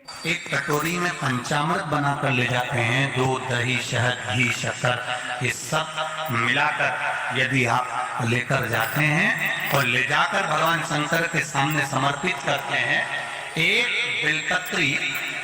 एक कटोरी में पंचामृत बनाकर ले जाते हैं। दूध, दही, शहद, घी, शक्कर, ये सब मिलाकर यदि आप लेकर जाते हैं और ले जाकर भगवान शंकर के सामने समर्पित करते हैं, एक बेलपत्री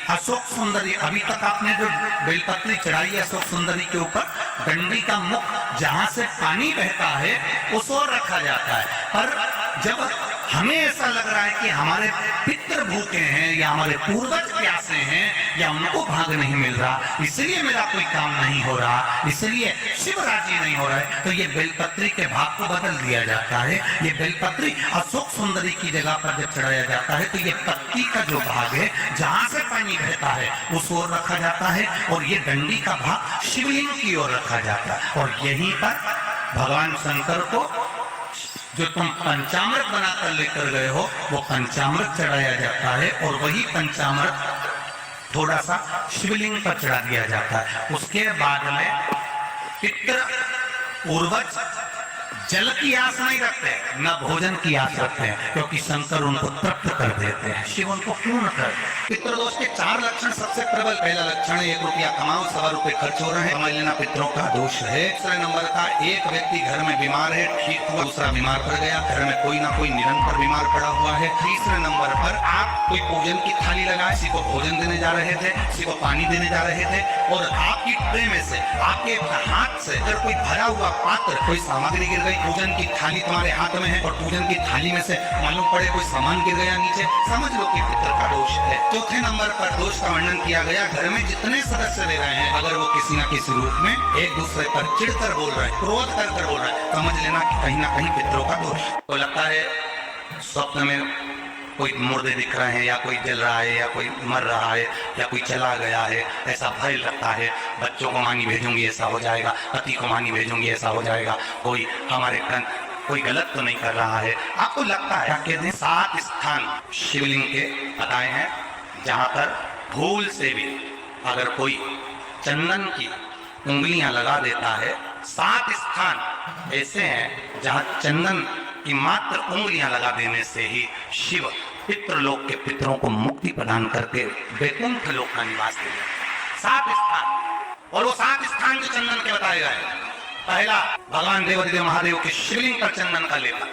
अशोक सुंदरी, अभी तक आपने जो बेलपत्री चढ़ाई है अशोक सुंदरी के ऊपर, डंडी का मुख जहां से पानी बहता है उस ओर रखा जाता है। पर जब हमें ऐसा लग रहा है कि हमारे पितृ भूखे हैं या हमारे पूर्वज प्यासे हैं या उनको भाग नहीं मिल रहा, इसलिए मेरा कोई काम नहीं हो रहा, इसलिए शिव राजी नहीं हो रहा है, तो ये बेलपत्री के भाग को बदल दिया जाता है। ये बेलपत्री अशोक सुंदरी की जगह पर जब चढ़ाया जाता है तो ये पत्ती का जो भाग है जहां से पानी बहता है उस ओर रखा जाता है और ये डंडी का भाग शिवलिंग की ओर रखा जाता है। और यहीं पर भगवान शंकर को जो तुम पंचामृत बनाकर लेकर गए हो वो पंचामृत चढ़ाया जाता है और वही पंचामृत थोड़ा सा शिवलिंग पर चढ़ा दिया जाता है। उसके बाद में पितृ पूर्वज जल की आस नहीं रखते, न भोजन की आस रखते हैं, क्योंकि शंकर उनको तृप्त कर देते हैं, शिव उनको पूर्ण कर। पितृदोष के 4 लक्षण सबसे प्रबल। पहला लक्षण, 1 रुपया कमाओ, 1.25 रुपए खर्च हो रहे हैं, समझ लेना पितरों का दोष है। दूसरे नंबर का, एक व्यक्ति घर में बीमार है, ठीक हुआ, दूसरा बीमार पड़ गया, घर में कोई ना कोई निरंतर बीमार पड़ा हुआ है। तीसरे नंबर पर आप कोई पूजन की थाली लगाए, किसी को भोजन देने जा रहे थे, किसी को पानी देने जा रहे थे और आपकी ट्रे में से, आपके हाथ से अगर कोई भरा हुआ पात्र, कोई सामग्री गिर गई, पूजन की थाली तुम्हारे हाथ में है और पूजन की थाली में से मालूम पड़े कोई सामान गिर गया नीचे, समझ लो कि पितृ का दोष है। चौथे नंबर पर दोष का वर्णन किया गया, घर में जितने सदस्य रह रहे हैं अगर वो किसी न किसी रूप में एक दूसरे पर चिढ़कर बोल रहे हैं, क्रोध कर बोल रहे हैं, समझ लेना कि कहीं ना कहीं पितरों का दोष। तो लगता है स्वप्न में कोई मुर्दे दिख रहे हैं या कोई जल रहा है या कोई मर रहा है या कोई चला गया है, ऐसा भय लगता है। बच्चों को मांगी भेजूंगी ऐसा हो जाएगा, पति को मांगी भेजूंगी ऐसा हो जाएगा, कोई हमारे कन कोई गलत तो नहीं कर रहा है, आपको लगता है। क्या कहते हैं, 7 स्थान शिवलिंग के बताए हैं जहां पर भूल से भी अगर कोई चंदन की उंगलियां लगा देता है। 7 स्थान ऐसे हैं जहां चंदन की मात्र उंगलियां लगा देने से ही शिव पितृलोक के पितरों को मुक्ति प्रदान करके वैकुंठ लोक का निवास देते। 7 स्थान, और वो 7 स्थान जो चंदन के बताए गए। पहला, भगवान देवादिदेव महादेव के शिवलिंग पर चंदन का लेपन,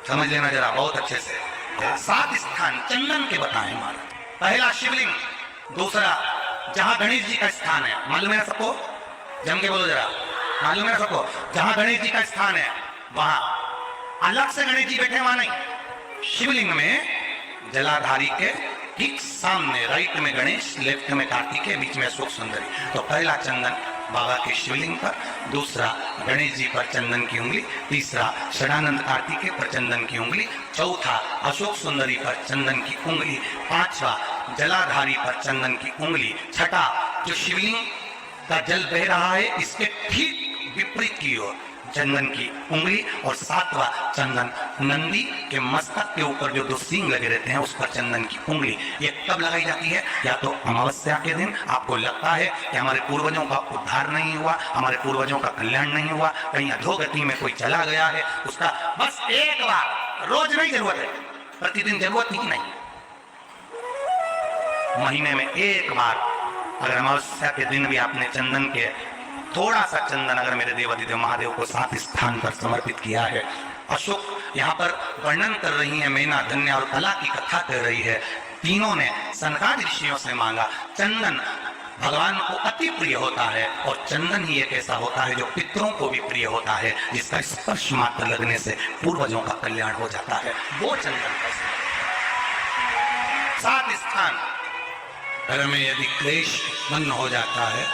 समझ लेना जरा बहुत अच्छे से। 7 स्थान चंदन के बताए महाराज। पहला शिवलिंग। दूसरा, जहां गणेश जी का स्थान है, मालूम है सबको, जम के बोलो जरा, मालूम है सबको, जहां गणेश जी का स्थान है वहां अलग से गणेश जी बैठे, वहां नहीं। शिवलिंग में जलाधारी के ठीक सामने राइट में गणेश, लेफ्ट में कार्तिकेय, बीच में अशोक सुंदरी। तो पहला चंदन बाबा के शिवलिंग पर, दूसरा गणेश जी पर चंदन की उंगली, तीसरा षडानंद कार्तिकेय पर चंदन की उंगली, चौथा अशोक सुंदरी पर चंदन की उंगली, पांचवा जलाधारी पर चंदन की उंगली, छठा जो शिवलिंग का जल बह रहा है इसके ठीक विपरीत की ओर चंदन की उंगली, और 7वां चंदन नंदी के मस्तक के ऊपर जो 2 सींग लगे रहते हैं उस पर चंदन की उंगली। ये कब लगाई जाती है? या तो अमावस्या के दिन आपको लगता है कि हमारे पूर्वजों का उद्धार नहीं हुआ, हमारे पूर्वजों का कल्याण नहीं हुआ, कहीं अधोगति में कोई चला गया है, उसका बस एक बार, रोज नहीं जरूरत है, प्रतिदिन जरूरत ही नहीं, महीने में एक बार अगर अमावस्या के दिन भी आपने चंदन के थोड़ा सा चंदन अगर मेरे देवादिदेव महादेव को 7 स्थान पर समर्पित किया है। अशोक यहाँ पर वर्णन कर रही है, मैना, धन्य और कला की कथा कर रही है। तीनों ने सनकादि ऋषियों से मांगा। चंदन भगवान को अति प्रिय होता है और चंदन ही एक ऐसा होता है जो पितरों को भी प्रिय होता है, जिसका स्पर्श मात्र लगने से पूर्वजों का कल्याण हो जाता है। वो चंदन का 7 स्थान। घर में यदि क्लेश उत्पन्न हो जाता है,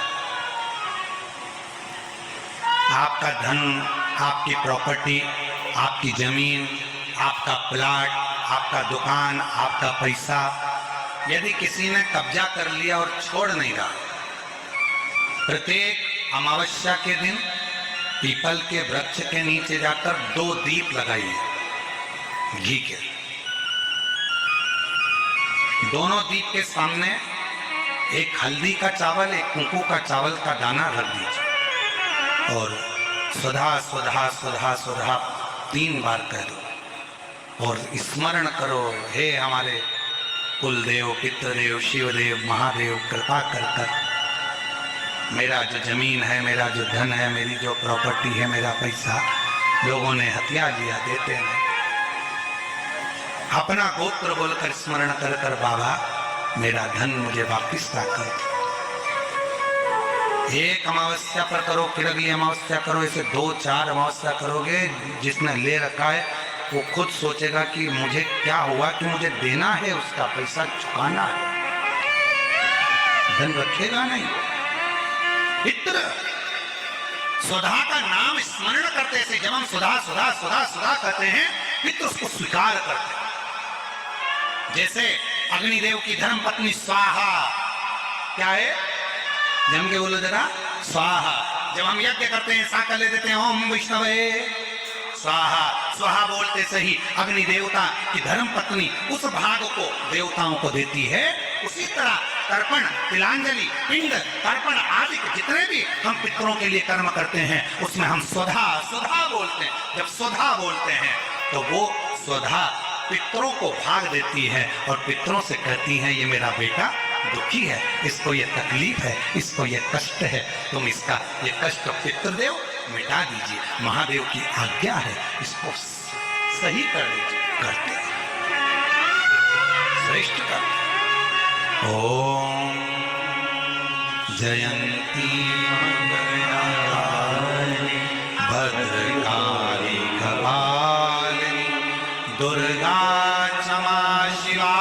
आपका धन, आपकी प्रॉपर्टी, आपकी जमीन, आपका प्लाट, आपका दुकान, आपका पैसा, यदि किसी ने कब्जा कर लिया और छोड़ नहीं रहा, प्रत्येक अमावस्या के दिन पीपल के वृक्ष के नीचे जाकर 2 दीप लगाइए घी के। दोनों दीप के सामने एक हल्दी का चावल, एक कुंकू का चावल का दाना रख दीजिए और स्वधा स्वधा स्वधा स्वधा 3 बार कह दो और स्मरण करो, हे हमारे कुलदेव, पितृदेव, शिवदेव, महादेव कृपा कर कर मेरा जो जमीन है, मेरा जो धन है, मेरी जो प्रॉपर्टी है, मेरा पैसा लोगों ने हथिया लिया, देते हैं। अपना गोत्र बोलकर स्मरण कर कर बाबा मेरा धन मुझे वापिस ला कर। एक अमावस्या पर करो, फिर अगली अमावस्या करो, ऐसे 2-4 अमावस्या करोगे। जिसने ले रखा है वो खुद सोचेगा कि मुझे क्या हुआ, कि मुझे देना है, उसका पैसा चुकाना है, धन रखेगा नहीं। पितृ सुधा का नाम स्मरण करते से जब हम सुधा सुधा सुधा सुधा कहते हैं, पितृ उसको स्वीकार करते हैं। जैसे अग्निदेव की धर्म पत्नी स्वाहा, क्या है, जम के बोलो जरा, स्वाहा। जब हम यज्ञ करते हैं साका ले देते हैं, ओम विष्णवे स्वाहा। स्वाहा बोलते सही अग्नि देवता की धर्म पत्नी उस भाग को देवताओं को देती है। उसी तरह तर्पण, तिलांजलि, पिंड तर्पण आदि जितने भी हम पितरों के लिए कर्म करते हैं, उसमें हम स्वधा स्वधा बोलते हैं। जब स्वधा बोलते हैं तो वो स्वधा पितरों को भाग देती है और पितरों से कहती है, ये मेरा बेटा दुखी है, इसको ये तकलीफ है, इसको ये कष्ट है, तुम इसका ये कष्ट पितृदेव मिटा दीजिए, महादेव की आज्ञा है, इसको सही कर दीजिए। करते हैं, श्रेष्ठ करते। ओम जयंती भद्रकाली कपालिनी दुर्गा क्षमा शिवा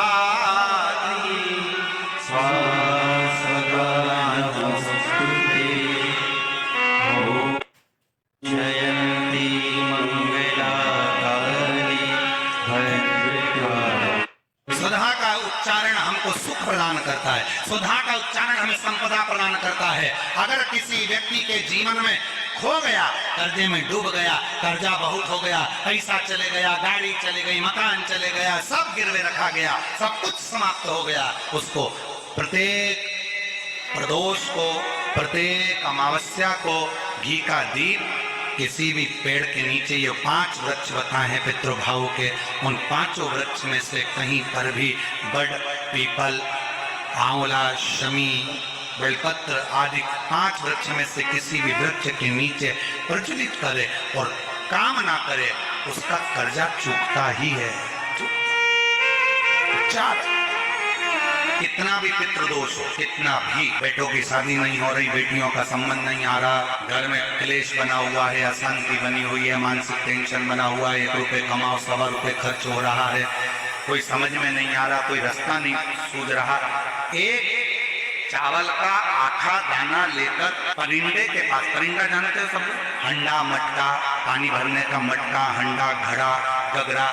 सुख प्रदान करता है। सुधा का उच्चारण हमें संपदा प्रदान करता है। अगर किसी व्यक्ति के जीवन में खो गया, कर्जे में डूब गया, कर्जा बहुत हो गया, पैसा चले गया, गाड़ी चले गई, मकान चले गया, सब गिरवे रखा गया, सब कुछ समाप्त हो गया, उसको प्रत्येक प्रदोष को, प्रत्येक अमावस्या को घी का दीप किसी भी पेड़ के नीचे, ये 5 वृक्ष बताए हैं पितृभाव के, उन 5 वृक्ष में से कहीं पर भी बड़, पीपल, आंवला, शमी, बेलपत्र आदि 5 वृक्ष में से किसी भी वृक्ष के नीचे प्रज्वलित करे और काम ना करे, उसका कर्जा चूकता ही है। कितना भी पितृदोष हो, कितना भी, बेटों की शादी नहीं हो रही, बेटियों का संबंध नहीं आ रहा, घर में क्लेश बना हुआ है, अशांति बनी हुई है, मानसिक टेंशन बना हुआ है, 1 रुपए कमाओ 1.25 रुपए खर्च हो रहा है, कोई समझ में नहीं आ रहा, कोई रास्ता नहीं सूझ रहा, एक चावल का आखा दाना लेकर परिंदे के पास, परिंदा जानते हो सब, हंडा मटका, पानी भरने का मटका, हंडा, घड़ा, गगरा,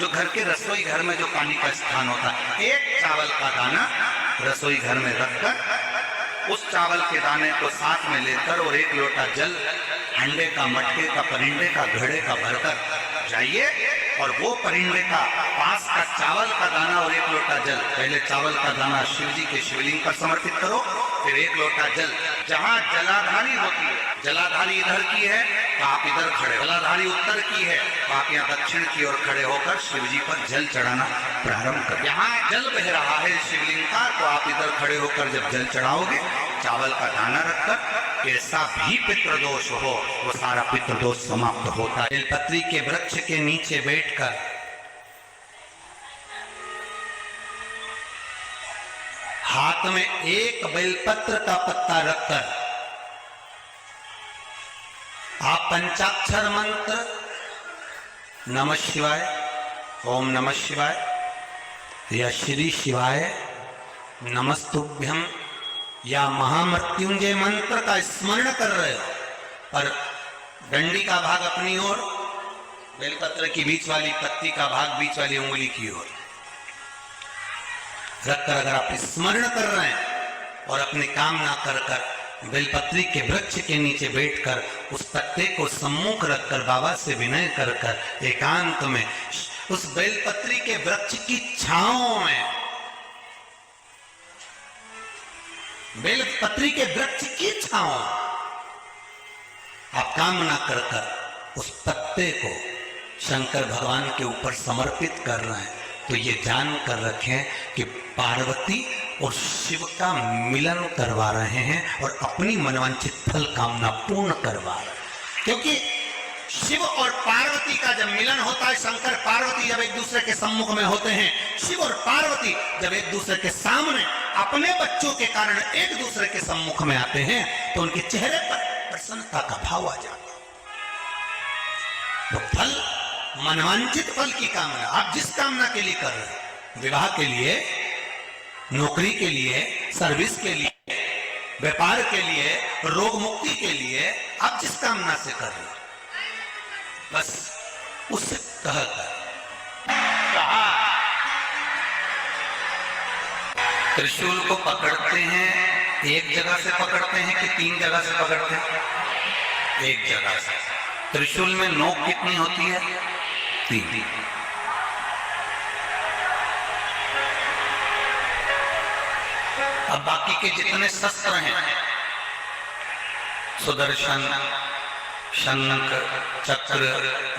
जो घर के रसोई घर में जो पानी का स्थान होता है, एक चावल का दाना रसोई घर में रखकर उस चावल के दाने को साथ में लेकर और 1 लोटा जल हंडे का, मटके का, परिंदे का, घड़े का भरकर जाइए और वो परिंदे का पास का चावल का दाना और 1 लोटा जल, पहले चावल का दाना शिव जी के शिवलिंग पर समर्पित करो, फिर 1 लोटा जल, जहाँ जलाधारी होती है, जलाधारी इधर की है तो आप इधर खड़े, जलाधारी उत्तर की है तो आप यहाँ दक्षिण की ओर खड़े होकर शिव जी पर जल चढ़ाना प्रारंभ करें। यहाँ जल बह रहा है शिवलिंग का तो आप इधर खड़े होकर जब जल चढ़ाओगे, चावल का दाना रखकर, कैसा भी पितृदोष हो वो सारा पितृदोष समाप्त होता है। बेलपत्री के वृक्ष के नीचे बैठकर हाथ में 1 बेलपत्र का पत्ता रखकर आप पंचाक्षर मंत्र नमः शिवाय, ओम नमः शिवाय या श्री शिवाय नमस्तुभ्यम या महामृत्युंजय मंत्र का स्मरण कर रहे हो, पर डंडी का भाग अपनी ओर, बेलपत्र की बीच वाली पत्ती का भाग बीच वाली उंगली की ओर रखकर अगर आप स्मरण कर रहे हैं और अपनी कामना कर कर बेलपत्री के वृक्ष के नीचे बैठकर उस पत्ते को सम्मुख रखकर बाबा से विनय कर कर एकांत में उस बेलपत्री के वृक्ष की छांव में, बेलपत्री के वृक्ष की छांव आप कामना कर कर उस पत्ते को शंकर भगवान के ऊपर समर्पित कर रहे हैं तो ये जान कर रखें कि पार्वती और शिव का मिलन करवा रहे हैं और अपनी मनवांछित फल कामना पूर्ण करवा रहे हैं। क्योंकि शिव और पार्वती का जब मिलन होता है, शंकर पार्वती जब एक दूसरे के सम्मुख में होते हैं, शिव और पार्वती जब एक दूसरे के सामने अपने बच्चों के कारण एक दूसरे के सम्मुख में आते हैं, तो उनके चेहरे पर प्रसन्नता का भाव आ जाता है। तो फल, मनवांछित फल की कामना आप जिस कामना के लिए कर रहे हैं, विवाह के लिए, नौकरी के लिए, सर्विस के लिए, व्यापार के लिए, रोग मुक्ति के लिए, आप जिस कामना से कर रहे हैं, बस उस कहकर कहा त्रिशूल को पकड़ते हैं, एक जगह से पकड़ते हैं कि 3 जगह से पकड़ते हैं? एक जगह से। त्रिशूल में नोक कितनी होती है? 3। अब बाकी के जितने शस्त्र हैं, सुदर्शन, शंख, चक्र,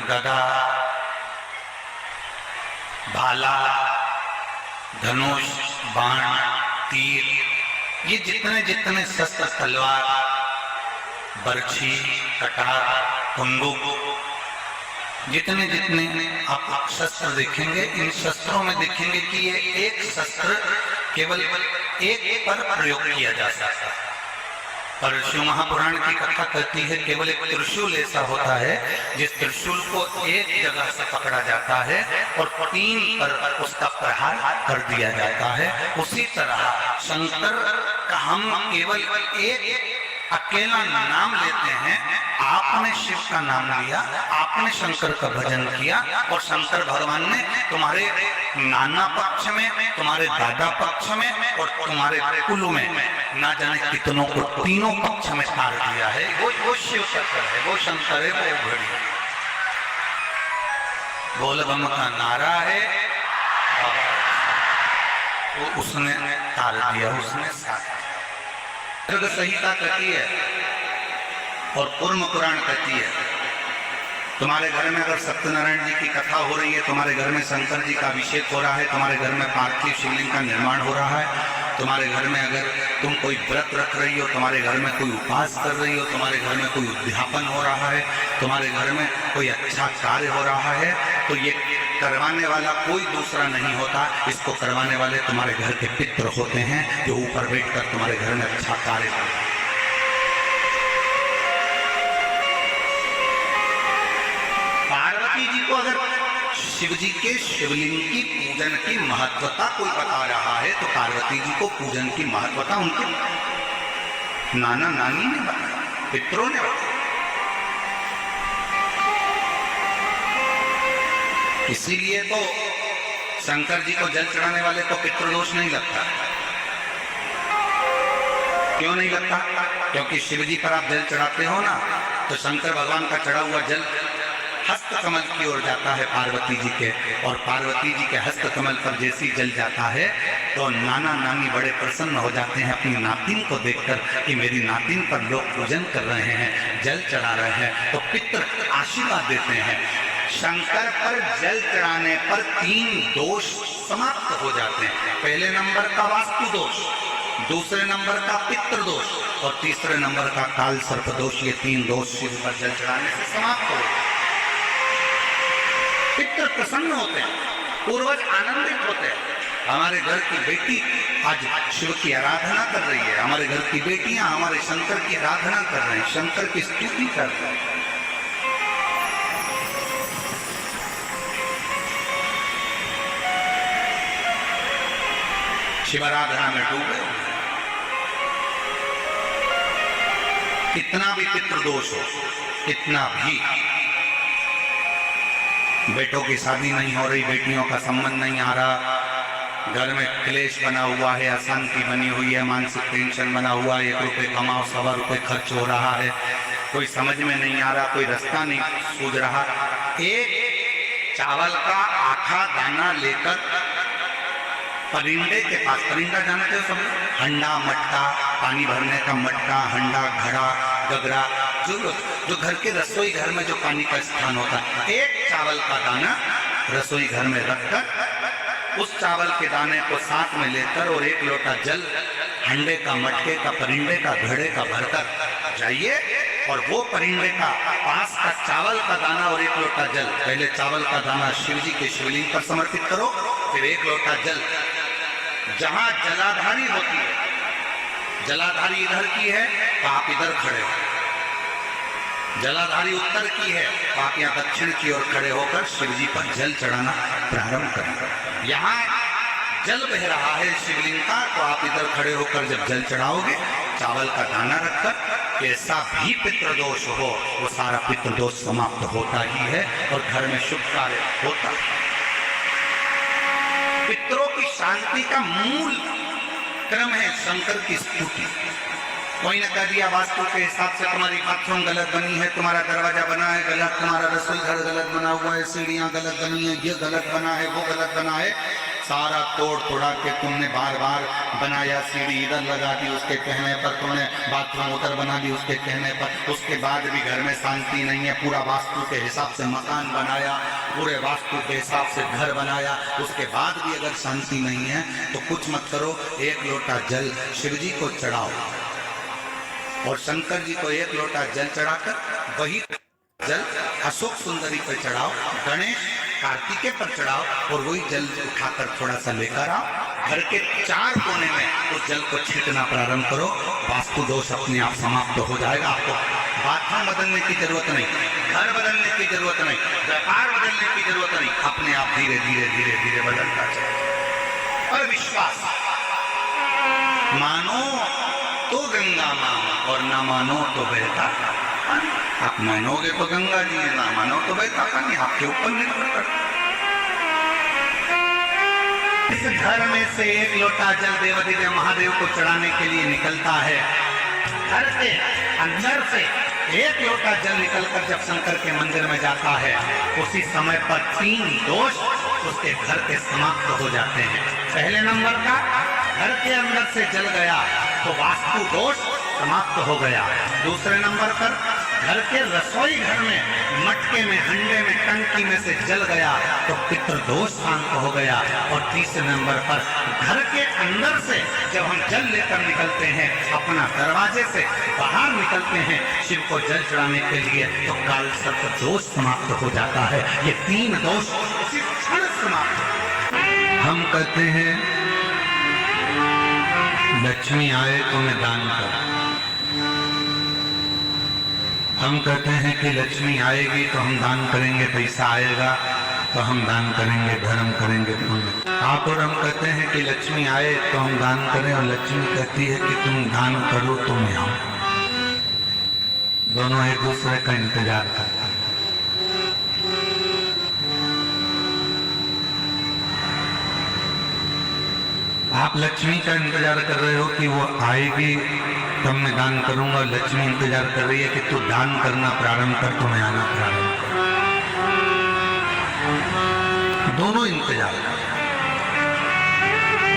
गदा, भाला, धनुष, बाण, तीर, ये जितने जितने शस्त्र, तलवार, बर्छी, कटार, बंदूक, जितने जितने आप शस्त्र देखेंगे, इन शस्त्रों में देखेंगे कि ये एक शस्त्र केवल एक पर प्रयोग किया जा सकता है। पर शिव महापुराण की कथा कहती है केवल एक त्रिशूल ऐसा होता है जिस त्रिशूल को एक जगह से पकड़ा जाता है और 3 पर उसका प्रहार कर दिया जाता है। उसी तरह शंकर का हम केवल एक अकेला नाम लेते हैं। आपने शिव का नाम लिया, आपने शंकर का भजन किया और शंकर भगवान ने तुम्हारे नाना पक्ष में, तुम्हारे दादा पक्ष में और तुम्हारे कुल में ना जाने कितनों को तीनों पक्ष में तार दिया है। वो शिव शंकर है, वो शंकर है, वो घड़ी बोल बम का नारा है, वो उसने तार दिया, उसने साथ। संहिता कहती है और कूर्म पुराण कहती है, तुम्हारे घर में अगर सत्यनारायण जी की कथा हो रही है, तुम्हारे घर में शंकर जी का अभिषेक हो रहा है, तुम्हारे घर में पार्थिव शिवलिंग का निर्माण हो रहा है, तुम्हारे घर में अगर तुम कोई व्रत रख रही हो, तुम्हारे घर में कोई उपवास कर रही हो, तुम्हारे घर में कोई उद्यापन हो रहा है, तुम्हारे घर में कोई अच्छा कार्य हो रहा है, तो ये करवाने वाला कोई दूसरा नहीं होता। इसको करवाने वाले तुम्हारे घर के पितृ होते हैं जो ऊपर बैठकर तुम्हारे घर में अच्छा कार्य करते हैं। पार्वती जी को अगर शिव जी के शिवलिंग की पूजन की महत्वता कोई बता रहा है तो पार्वती जी को पूजन की महत्वता उनके नाना नानी ने बताया, पितरों ने बताया। इसीलिए तो शंकर जी को जल चढ़ाने वाले को पितृदोष नहीं लगता। क्यों नहीं लगता? क्योंकि शिव जी पर आप जल चढ़ाते हो ना, तो शंकर भगवान का चढ़ा हुआ जल हस्त कमल की ओर जाता है पार्वती जी के, और पार्वती जी के हस्त कमल पर जैसी जल जाता है तो नाना नानी बड़े प्रसन्न हो जाते हैं अपनी नातिन को देखकर कि मेरी नातिन पर लोग पूजन कर रहे हैं, जल चढ़ा रहे हैं, तो पितृ आशीर्वाद देते हैं। शंकर पर जल चढ़ाने पर 3 दोष समाप्त हो जाते हैं। पहले नंबर का वास्तु दोष, दूसरे नंबर का पितृ दोष और तीसरे नंबर का काल सर्प दोष। ये 3 दोष शिव पर जल चढ़ाने से समाप्त हो जाते हैं। पितृ प्रसन्न होते हैं, पूर्वज आनंदित होते हैं। हमारे घर की बेटी आज शिव की आराधना कर रही है, हमारे घर की बेटियां हमारे शंकर की आराधना कर रहे हैं, शंकर की स्तुति कर रहे हैं। शिवाराधना में डूबे। कितना भी पितृदोष हो, कितना भी, बेटों की शादी नहीं हो रही, बेटियों का संबंध नहीं आ रहा, घर में क्लेश बना हुआ है, अशांति बनी हुई है, मानसिक टेंशन बना हुआ है, 1 रुपये कमाओ 1.25 रुपये खर्च हो रहा है, कोई समझ में नहीं आ रहा, कोई रास्ता नहीं सूझ रहा, एक चावल का आखा दाना लेकर परिंदे के पास, परिंदा जानते हो सब, हंडा मटका, पानी भरने का मटका, हंडा, घड़ा, गगरा, जो घर के रसोई घर में जो पानी का स्थान होता है, एक चावल का दाना रसोई घर में रखकर उस चावल के दाने को साथ में लेकर और 1 लोटा जल हंडे का, मटके का, परिंदे का, घड़े का भरकर जाइए और वो परिंदे का पास का चावल का दाना और 1 लोटा जल, पहले चावल का दाना शिव जी के शिवलिंग पर समर्पित करो, फिर 1 लोटा जल जहां जलाधारी होती है, जलाधारी इधर की है तो आप इधर खड़े हो, जलाधारी उत्तर की है तो आप यहाँ दक्षिण की ओर खड़े होकर शिव जी पर जल चढ़ाना प्रारंभ करें। यहाँ जल बह रहा है शिवलिंग का, तो आप इधर खड़े होकर जब जल चढ़ाओगे, चावल का दाना रखकर, कैसा भी पितृदोष हो वो सारा पितृदोष समाप्त होता ही है और घर में शुभ कार्य होता है। पितरों की शांति का मूल क्रम है शंकर की स्तुति। कोई ने कह दिया वास्तु के हिसाब से तुम्हारी बाथरूम गलत बनी है, तुम्हारा दरवाजा बना है गलत, तुम्हारा रसोई घर गलत बना हुआ है, सीढ़ियां गलत बनी है, ये गलत बना है, वो गलत बना है, सारा तोड़ तोड़ा के तुमने बार बार बनाया, सीढ़ी इधर लगा दी उसके कहने पर, तुमने बाथरूम उधर बना दी उसके कहने पर, उसके बाद भी घर में शांति नहीं है, पूरा वास्तु के हिसाब से मकान बनाया, पूरे वास्तु के हिसाब से घर बनाया, उसके बाद भी अगर शांति नहीं है तो कुछ मत करो, 1 लोटा जल शिव जी को चढ़ाओ और शंकर जी को 1 लोटा जल चढ़ाकर वही जल अशोक सुंदरी पर चढ़ाओ, गणेश कार्तिकेय पर चढ़ाओ और वही जल उठाकर थोड़ा सा लेकर आओ, घर के 4 कोने में उस जल को छींटना प्रारंभ करो, वास्तु दोष अपने आप समाप्त हो जाएगा। आपको बाथरूम बदलने की जरूरत नहीं, घर बदलने की जरूरत नहीं, व्यापार बदलने की जरूरत नहीं, अपने आप धीरे धीरे धीरे धीरे बदलता जाएगा। और विश्वास, मानो तो गंगा माँ और ना मानो तो बहता, आप मानोगे तो गंगा जी है, ना मानो तो बहता पानी, आपके ऊपर निर्भर करता। इस घर में से 1 लोटा जल देवाधिदेव महादेव को चढ़ाने के लिए निकलता है, घर के अंदर से 1 लोटा जल निकलकर जब शंकर के मंदिर में जाता है, उसी समय पर 3 दोष उसके घर के समाप्त हो जाते हैं। पहले नंबर का, घर के अंदर से जल गया तो वास्तु दोष समाप्त हो गया। दूसरे नंबर पर घर के रसोई घर में, मटके में, हंडे में, टंकी में से जल गया तो पितृदोष शांत हो गया। और तीसरे नंबर पर घर के अंदर से जब हम जल लेकर निकलते हैं, अपना दरवाजे से बाहर निकलते हैं शिव को जल चढ़ाने के लिए, तो काल सर्प दोष समाप्त हो जाता है। ये 3 दोष उसी क्षण समाप्त। हम कहते हैं लक्ष्मी आए तो मैं दान कर, हम कहते हैं कि लक्ष्मी आएगी तो हम दान करेंगे, पैसा आएगा तो हम दान करेंगे, धर्म करेंगे, पुण्य। आप और हम कहते हैं कि लक्ष्मी आए तो हम दान करें, और लक्ष्मी कहती है कि तुम दान करो तो मैं आऊं। दोनों एक दूसरे का इंतजार करते हैं। आप लक्ष्मी का इंतजार कर रहे हो कि वो आएगी तो मैं दान करूंगा, लक्ष्मी इंतजार कर रही है कि तू दान करना प्रारंभ कर तो मैं आना प्रारंभ कर। दोनों इंतजार कर।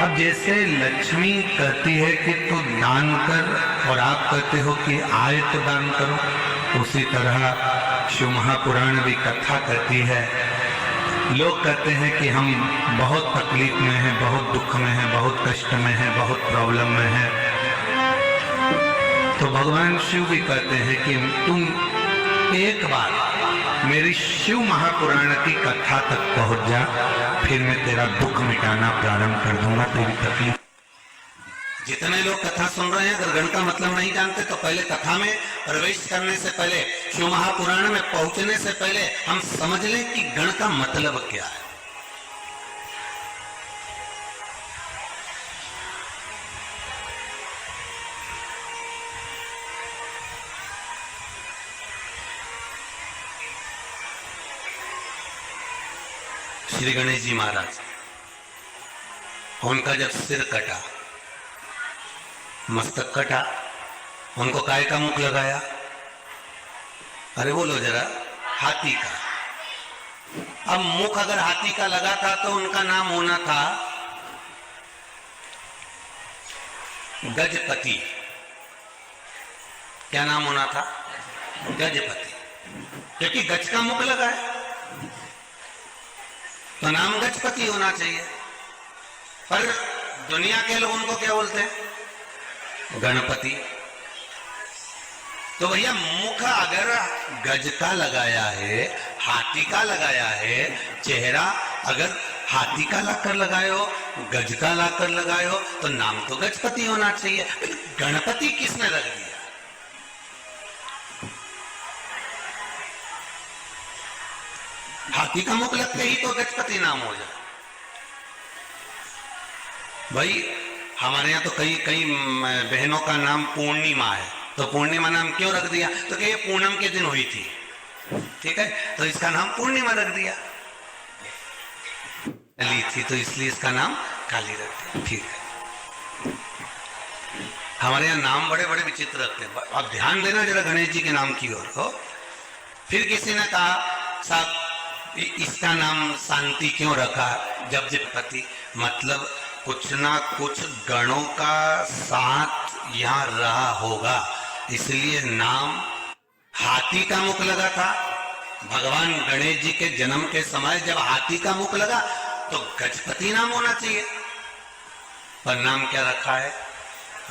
अब जैसे लक्ष्मी कहती है कि तू दान कर और आप कहते हो कि आए तो दान करो, उसी तरह शिव महापुराण भी कथा कहती है। लोग कहते हैं कि हम बहुत तकलीफ में हैं, बहुत दुख में हैं, बहुत कष्ट में हैं, बहुत प्रॉब्लम में हैं, तो भगवान शिव भी कहते हैं कि तुम एक बार मेरी शिव महापुराण की कथा तक पहुंच जा, फिर मैं तेरा दुख मिटाना प्रारंभ कर दूंगा, तेरी तकलीफ। जितने लोग कथा सुन रहे हैं, अगर गण का मतलब नहीं जानते तो पहले कथा में प्रवेश करने से पहले, शिव महापुराण में पहुंचने से पहले हम समझ लें कि गण का मतलब क्या है। श्री गणेश जी महाराज, उनका जब सिर कटा, मस्तक कटा, उनको काय का मुख लगाया? अरे बोलो जरा, हाथी का। अब मुख अगर हाथी का लगा था तो उनका नाम होना था गजपति। क्या नाम होना था? गजपति, क्योंकि गज का मुख लगा है तो नाम गजपति होना चाहिए। पर दुनिया के लोग उनको क्या बोलते हैं? गणपति। तो भैया मुख अगर गज का लगाया है, हाथी का लगाया है, चेहरा अगर हाथी का लाकर लगाए हो, गज का लाकर लगाए हो, तो नाम तो गजपति होना चाहिए। गणपति किसने रख दिया? हाथी का मुख लगते ही तो गजपति नाम हो जाए। भाई हमारे यहाँ तो कई कई बहनों का नाम पूर्णिमा है, तो पूर्णिमा नाम क्यों रख दिया? तो कि ये पूनम के दिन हुई थी, ठीक है, तो इसका नाम पूर्णिमा रख दिया। काली थी तो इसलिए इसका नाम काली रख दिया, ठीक है। हमारे यहाँ नाम बड़े बड़े विचित्र रखते हैं। अब ध्यान देना जरा गणेश जी के नाम की ओर हो। फिर किसी ने कहा साहब इसका नाम शांति क्यों रखा? जपपति, मतलब कुछ ना कुछ गणों का साथ यहाँ रहा होगा, इसलिए नाम। हाथी का मुख लगा था भगवान गणेश जी के जन्म के समय, जब हाथी का मुख लगा तो गजपति नाम होना चाहिए, पर नाम क्या रखा है?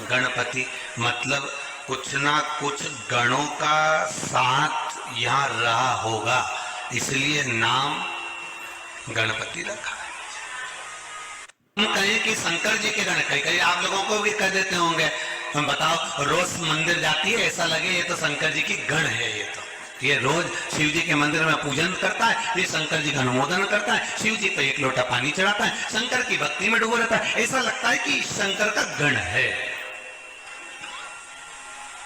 गणपति, मतलब कुछ ना कुछ गणों का साथ यहाँ रहा होगा, इसलिए नाम गणपति रखा है। हम कहें कि शंकर जी के गण, कहीं आप लोगों को भी कह देते होंगे, हम बताओ रोज मंदिर जाती है ऐसा लगे ये तो शंकर जी की गण है, ये रोज शिव जी के मंदिर में पूजन करता है, ये शंकर जी का अनुमोदन करता है, शिव जी को एक लोटा पानी चढ़ाता है, शंकर की भक्ति में डूबा रहता है, ऐसा लगता है कि शंकर का गण है।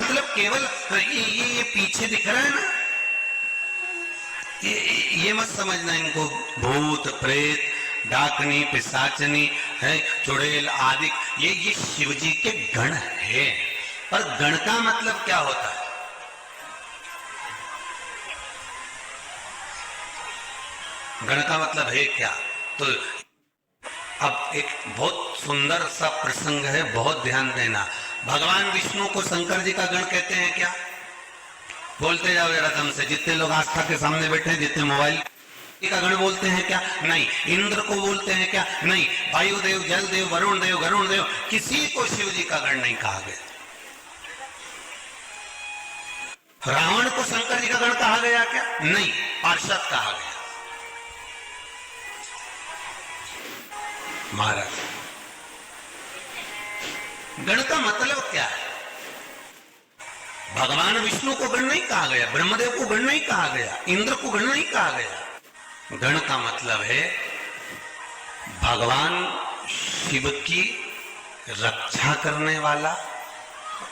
मतलब केवल ये पीछे दिख रहा है ना, ये मत समझना इनको भूत प्रेत डाकनी पिशाचनी है चुड़ैल आदि, ये शिव जी के गण है। पर गण का मतलब क्या होता है? गण का मतलब है क्या? तो अब एक बहुत सुंदर सा प्रसंग है, बहुत ध्यान देना। भगवान विष्णु को शंकर जी का गण कहते हैं क्या? बोलते जाओ जरा दम से, जितने लोग आस्था के सामने बैठे हैं, जितने मोबाइल का गण बोलते हैं क्या? नहीं। इंद्र को बोलते हैं क्या? नहीं। वायुदेव, जलदेव, वरुण देव, गरुण देव, किसी को शिव जी का गण नहीं कहा गया। रावण को शंकर जी का गण कहा गया क्या? नहीं, पार्षद कहा गया। महाराज, गण का मतलब क्या है? भगवान विष्णु को गण नहीं कहा गया, ब्रह्मदेव को गण नहीं कहा गया, इंद्र को गण नहीं कहा गया। गण का मतलब है भगवान शिव की रक्षा करने वाला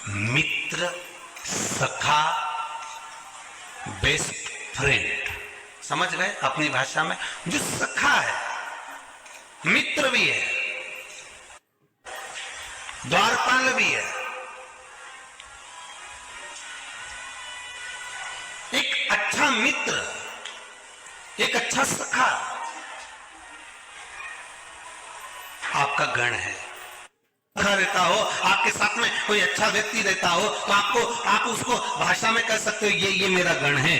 मित्र, सखा, बेस्ट फ्रेंड। समझ गए? अपनी भाषा में जो सखा है, मित्र भी है, द्वारपाल भी है, एक अच्छा मित्र, एक अच्छा सखा आपका गण है। रहता हो आपके साथ में कोई अच्छा व्यक्ति रहता हो तो आप उसको भाषा में कह सकते हो ये मेरा गण है।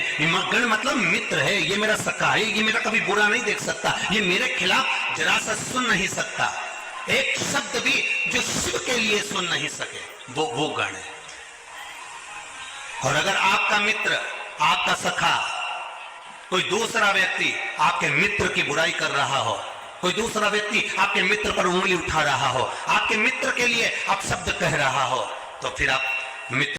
गण मतलब मित्र है, ये मेरा सखा है, ये मेरा कभी बुरा नहीं देख सकता, ये मेरे खिलाफ जरा सा सुन नहीं सकता, एक शब्द भी जो शिव के लिए सुन नहीं सके, वो गण है। और अगर आपका मित्र, आपका सखा, कोई दूसरा व्यक्ति आपके मित्र की बुराई कर रहा हो, कोई दूसरा व्यक्ति आपके मित्र पर उंगली उठा रहा हो, आपके मित्र के लिए आप शब्द कह रहा हो, तो फिर आप मित्र